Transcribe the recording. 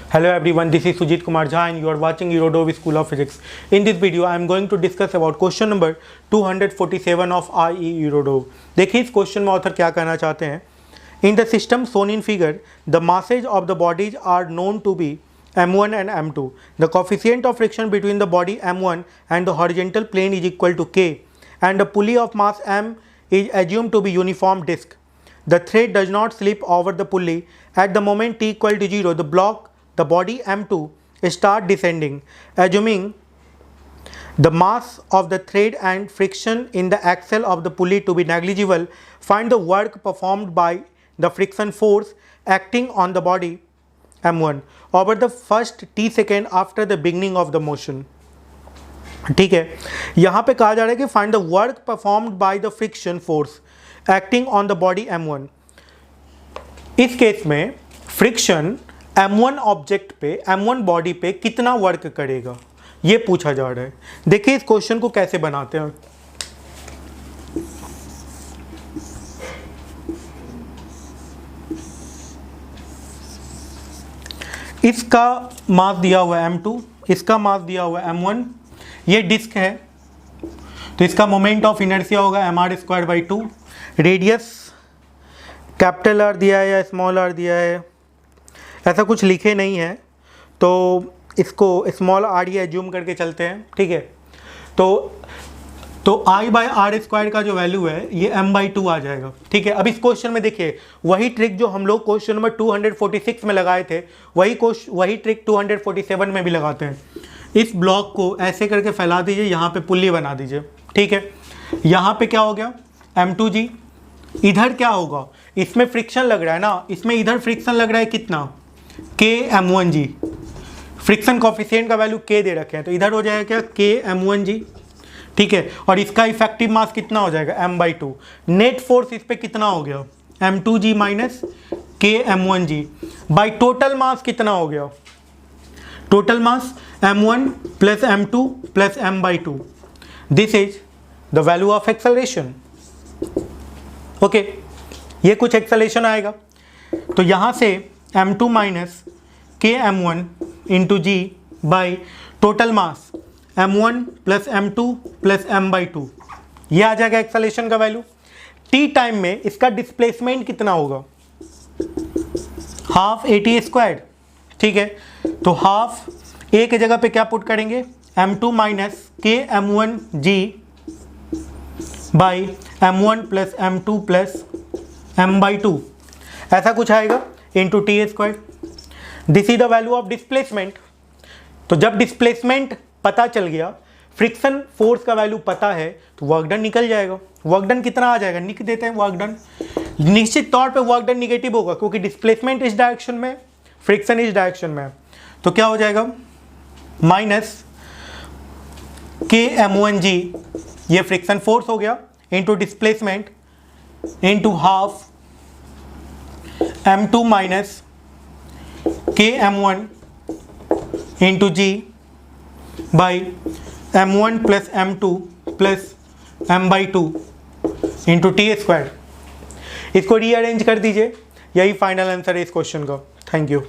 Hello everyone, this is Sujit Kumar Jha and you are watching Eurodove School of Physics. In this video, I am going to discuss about question number 247 of IE Eurodove. देखिए इस question में author क्या कहना चाहते हैं. In the system shown in figure, the masses of the bodies are known to be m1 and m2. The coefficient of friction between the body m1 and the horizontal plane is equal to k, and the pulley of mass m is assumed to be uniform disk. The thread does not slip over the pulley. At the moment t equal to 0, the body m2 start descending. Assuming the mass of the thread and friction in the axle of the pulley to be negligible, find the work performed by the friction force acting on the body m1 over the first t second after the beginning of the motion. ठीक है, यहाँ पे कहा जा रहा है कि find the work performed by the friction force acting on the body m1. इस केस में फ्रिक्शन m1 ऑब्जेक्ट पे m1 बॉडी पे कितना वर्क करेगा ये पूछा जा रहा है. देखिए इस क्वेश्चन को कैसे बनाते हैं. इसका मास दिया हुआ है m2, इसका मास दिया हुआ है m1, ये डिस्क है तो इसका मोमेंट ऑफ इनर्शिया होगा mr²/2. रेडियस कैपिटल आर दिया है या स्मॉल आर दिया है, ऐसा कुछ लिखे नहीं है तो इसको स्मॉल आर ही एज्यूम करके चलते हैं. ठीक है, तो I/r² का जो वैल्यू है ये m/2 आ जाएगा. ठीक है, अब इस क्वेश्चन में देखिए वही ट्रिक जो हम लोग क्वेश्चन नंबर 246 में लगाए थे वही ट्रिक 247 में भी लगाते हैं. इस ब्लॉक को ऐसे करके फैला दीजिए, यहाँ पे पुल्ली बना दीजिए. ठीक है, यहाँ पे क्या हो गया m2g. इधर क्या होगा, इसमें फ्रिक्शन लग रहा है ना, इसमें इधर फ्रिक्शन लग रहा है कितना k m1g. फ्रिक्शन कॉफिशिएंट का वैल्यू k दे रखे हैं तो इधर हो जाएगा क्या k m1g. ठीक है, और इसका इफेक्टिव मास कितना हो जाएगा m/2. नेट फोर्स इस पे कितना हो गया m2g minus k m1g by total mass कितना हो गया, total mass m1 plus m2 plus m/2. This is the value of acceleration. Okay, ये कुछ एक्सेलरेशन आएगा तो यहाँ से m2 minus k m1 into g by total mass m1 plus m2 plus m/2, ये आ जाएगा एक्सेलरेशन का वैल्यू. t टाइम में इसका डिस्प्लेसमेंट कितना होगा, हाफ at². ठीक है, तो हाफ a के जगह पे क्या पुट करेंगे m2 minus k m1g by m1 plus m2 plus m/2, ऐसा कुछ आएगा into t². This is the value of displacement. तो जब डिस्प्लेसमेंट पता चल गया, फ्रिक्शन फोर्स का वैल्यू पता है तो वर्क डन निकल जाएगा. वर्क डन कितना आ जाएगा, लिख देते हैं वर्क डन. निश्चित तौर पे वर्क डन निगेटिव होगा क्योंकि डिस्प्लेसमेंट इस डायरेक्शन में, फ्रिक्शन इस डायरेक्शन में. तो क्या हो जाएगा माइनस k m1g, ये फ्रिक्शन फोर्स हो गया, into displacement into half m2 minus k m1 into g by m1 plus m2 plus m/2 into t². इसको रीअरेंज कर दीजिए, यही फाइनल आंसर है इस क्वेश्चन का. Thank you.